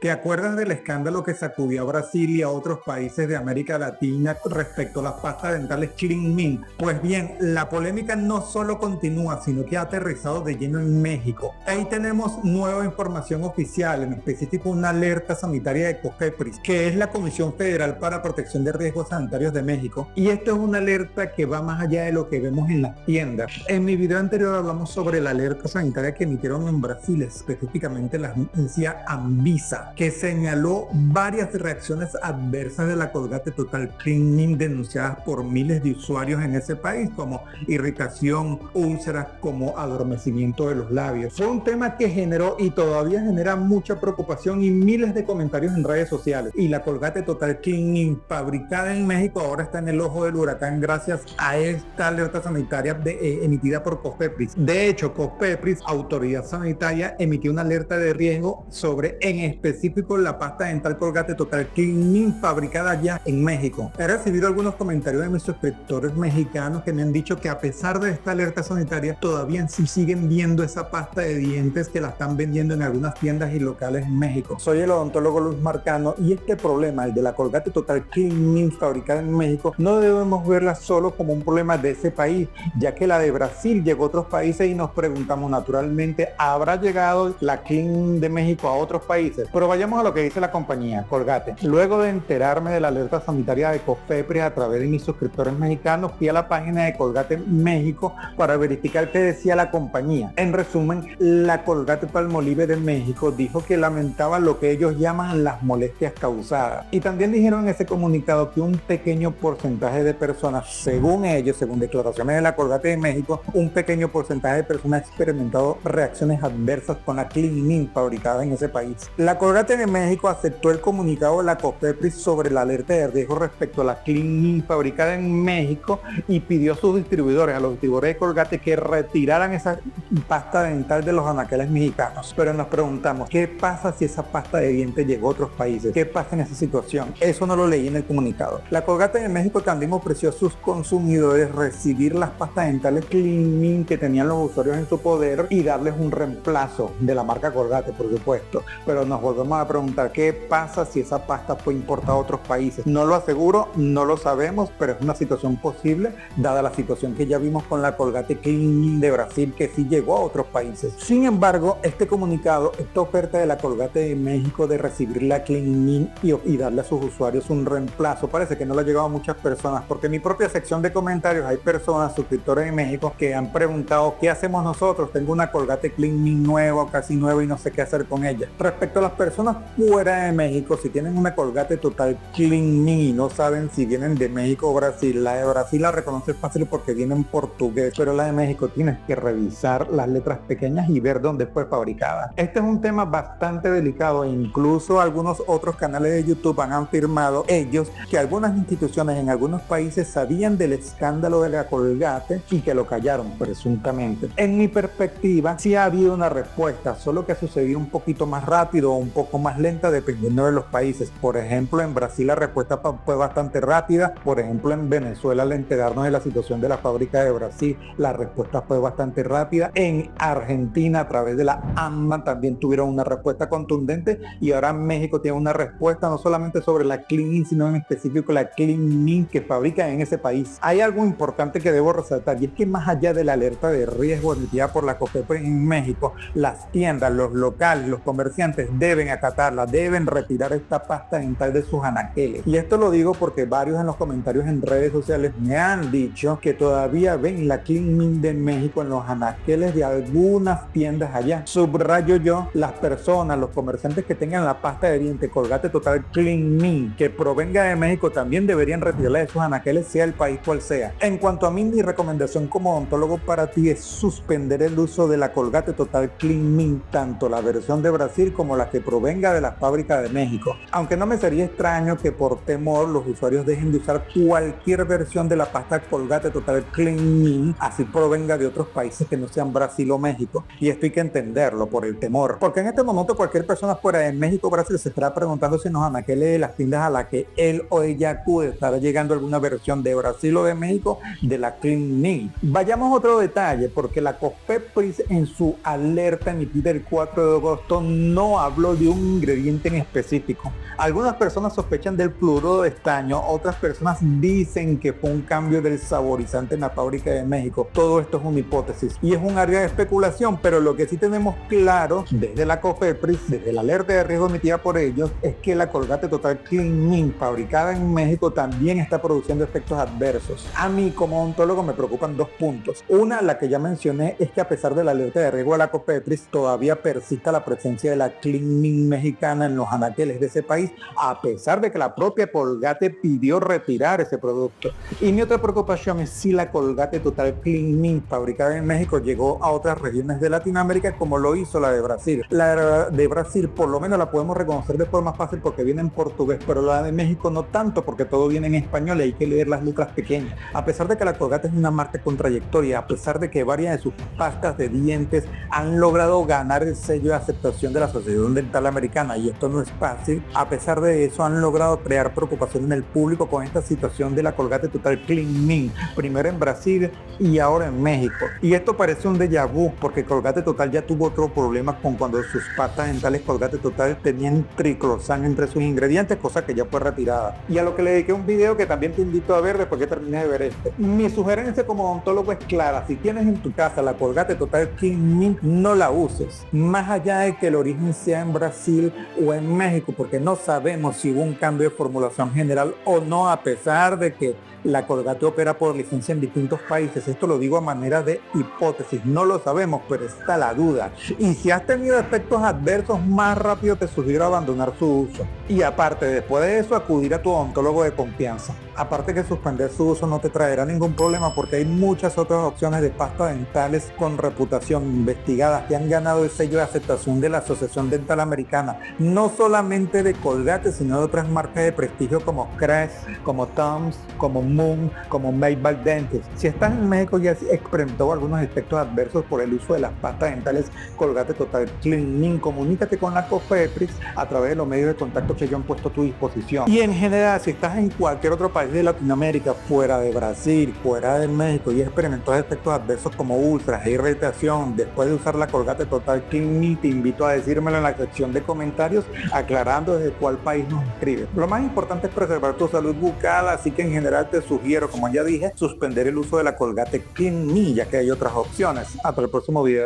¿Te acuerdas del escándalo que sacudió a Brasil y a otros países de América Latina respecto a las pastas dentales Clean Mint? Pues bien, la polémica no solo continúa, sino que ha aterrizado de lleno en México. Ahí tenemos nueva información oficial, en específico una alerta sanitaria de COFEPRIS, que es la Comisión Federal para Protección de Riesgos Sanitarios de México. Y esto es una alerta que va más allá de lo que vemos en las tiendas. En mi video anterior hablamos sobre la alerta sanitaria que emitieron en Brasil, específicamente la agencia Anvisa, que señaló varias reacciones adversas de la Colgate Total Clean Mint denunciadas por miles de usuarios en ese país, como irritación, úlceras, como adormecimiento de los labios. Fue un tema que generó y todavía genera mucha preocupación y miles de comentarios en redes sociales. Y la Colgate Total Clean Mint, fabricada en México, ahora está en el ojo del huracán gracias a esta alerta sanitaria emitida por COFEPRIS. De hecho, COFEPRIS, autoridad sanitaria, emitió una alerta de riesgo sobre, en específico, la pasta dental Colgate Total Clean Mint fabricada ya en México. He recibido algunos comentarios de mis suscriptores mexicanos que me han dicho que a pesar de esta alerta sanitaria todavía sí siguen viendo esa pasta de dientes que la están vendiendo en algunas tiendas y locales en México. Soy el odontólogo Luis Marcano y este problema, el de la Colgate Total Clean Mint fabricada en México, no debemos verla solo como un problema de ese país, ya que la de Brasil llegó a otros países y nos preguntamos naturalmente, ¿habrá llegado la Clean de México a otros países? Pero vayamos a lo que dice la compañía Colgate. Luego de enterarme de la alerta sanitaria de COFEPRIS a través de mis suscriptores mexicanos, fui a la página de Colgate México para verificar qué decía la compañía. En resumen, la Colgate Palmolive de México dijo que lamentaba lo que ellos llaman las molestias causadas. Y también dijeron en ese comunicado que un pequeño porcentaje de personas, según ellos, según declaraciones de la Colgate de México, un pequeño porcentaje de personas ha experimentado reacciones adversas con la Clean Mint fabricada en ese país. La Colgate de México aceptó el comunicado de la COFEPRIS sobre la alerta de riesgo respecto a la Clean Mint fabricada en México y pidió a sus distribuidores, a los distribuidores de Colgate, que retiraran esa pasta dental de los anaqueles mexicanos. Pero nos preguntamos, ¿qué pasa si esa pasta de dientes llegó a otros países? ¿Qué pasa en esa situación? Eso no lo leí en el comunicado. La Colgate de México también ofreció a sus consumidores recibir las pastas dentales Clean Mint que tenían los usuarios en su poder y darles un reemplazo de la marca Colgate, por supuesto. Pero nos volvemos a preguntar, ¿qué pasa si esa pasta fue importada a otros países? No lo aseguro, no lo sabemos, pero es una situación posible, dada la situación que ya vimos con la Colgate Clean Mint de Brasil, que sí llegó a otros países. Sin embargo, este comunicado, esta oferta de la Colgate de México de recibir la Clean Mint y darle a sus usuarios un reemplazo, parece que no le ha llegado a muchas personas, porque en mi propia sección de comentarios hay personas, suscriptores en México, que han preguntado, ¿qué hacemos nosotros? Tengo una Colgate Clean Mint nueva, casi nueva, y no sé qué hacer con ella. Respecto a las personas fuera de México, si tienen una Colgate Total Clean Mint y no saben si vienen de México o Brasil, la de Brasil la reconoces fácil porque viene en portugués, pero la de México tienes que revisar las letras pequeñas y ver dónde fue fabricada. Este es un tema bastante delicado e incluso algunos otros canales de YouTube han afirmado ellos que algunas instituciones en algunos países sabían del escándalo de la Colgate y que lo callaron presuntamente. En mi perspectiva, sí ha habido una respuesta, solo que ha sucedido un poquito más rápido o un poco más lenta dependiendo de los países. Por ejemplo, en Brasil la respuesta fue bastante rápida. Por ejemplo, en Venezuela, al enterarnos de la situación de la fábrica de Brasil, la respuesta fue bastante rápida. En Argentina, a través de la ANMA, también tuvieron una respuesta contundente, y ahora México tiene una respuesta no solamente sobre la Clean Mint, sino en específico la Clean Mint que fabrica en ese país. Hay algo importante que debo resaltar, y es que más allá de la alerta de riesgo emitida por la COFEPRIS en México, las tiendas, los locales, los comerciantes deben acatarla, deben retirar esta pasta dental de sus anaqueles. Y esto lo digo porque varios en los comentarios en redes sociales me han dicho que todavía ven la Clean Mint de México en los anaqueles de algunas tiendas allá. Subrayo yo, las personas, los comerciantes que tengan la pasta de diente Colgate Total Clean Mint que provenga de México también deberían retirarla de sus anaqueles, sea el país cual sea. En cuanto a mí, mi recomendación como odontólogo para ti es suspender el uso de la Colgate Total Clean Mint, tanto la versión de Brasil como la que provenga de la fábrica de México. Aunque no me sería extraño que por temor los usuarios dejen de usar cualquier versión de la pasta Colgate Total Clean Mint, así provenga de otros países que no sean Brasil o México. Y esto hay que entenderlo por el temor, porque en este momento cualquier persona fuera de México o Brasil se estará preguntando si en los anaqueles de las tiendas a las que él o ella acude estará llegando alguna versión de Brasil o de México de la Clean Mint. Vayamos a otro detalle, porque la COFEPRIS en su alerta emitida el 4 de agosto no habló de sido un ingrediente en específico. Algunas personas sospechan del fluoruro de estaño, otras personas dicen que fue un cambio del saborizante en la fábrica de México. Todo esto es una hipótesis y es un área de especulación, pero lo que sí tenemos claro desde la COFEPRIS, desde la alerta de riesgo emitida por ellos, es que la Colgate Total Clean Mint fabricada en México también está produciendo efectos adversos. A mí como odontólogo me preocupan dos puntos. Una, la que ya mencioné, es que a pesar de la alerta de riesgo de la COFEPRIS, todavía persista la presencia de la Clean Mint mexicana en los anaqueles de ese país, a pesar de que la propia Colgate pidió retirar ese producto. Y mi otra preocupación es si la Colgate Total Clean Mint fabricada en México llegó a otras regiones de Latinoamérica como lo hizo la de Brasil. La de Brasil por lo menos la podemos reconocer de forma fácil porque viene en portugués, pero la de México no tanto porque todo viene en español y hay que leer las letras pequeñas. A pesar de que la Colgate es una marca con trayectoria, a pesar de que varias de sus pastas de dientes han logrado ganar el sello de aceptación de la Asociación Dental Americana, y esto no es fácil, a pesar de eso han logrado crear preocupación en el público con esta situación de la Colgate Total Clean Mint, primero en Brasil y ahora en México. Y esto parece un déjà vu porque Colgate Total ya tuvo otro problema con cuando sus pastas dentales Colgate Total tenían triclosan entre sus ingredientes, cosa que ya fue retirada. Y a lo que le dediqué un video que también te invito a ver después que termines de ver este. Mi sugerencia como odontólogo es clara: si tienes en tu casa la Colgate Total Clean Mint, no la uses, más allá de que el origen sea en Brasil o en México, porque no sabemos si hubo un cambio de formulación general o no, a pesar de que la Colgate opera por licencia en distintos países. Esto lo digo a manera de hipótesis, no lo sabemos, pero está la duda. Y si has tenido efectos adversos, más rápido te sugiero abandonar su uso. Y aparte, después de eso, acudir a tu odontólogo de confianza. Aparte que suspender su uso no te traerá ningún problema porque hay muchas otras opciones de pastas dentales con reputación investigadas que han ganado el sello de aceptación de la Asociación Dental Americana, no solamente de Colgate, sino de otras marcas de prestigio como Crest, como Tom's, como Moon, como Maybach Dentist. Si estás en México y has experimentado algunos efectos adversos por el uso de las pastas dentales Colgate Total Clean Mint, comunícate con la COFEPRIS a través de los medios de contacto que yo han puesto a tu disposición. Y en general, si estás en cualquier otro país de Latinoamérica, fuera de Brasil, fuera de México, y experimentó efectos adversos como úlceras e irritación después de usar la Colgate Total Clean Mint, te invito a decírmelo en la sección de comentarios, aclarando desde cuál país nos escribes. Lo más importante es preservar tu salud bucal, así que en general te sugiero, como ya dije, suspender el uso de la Colgate Clean Mint, ya que hay otras opciones. Hasta el próximo video.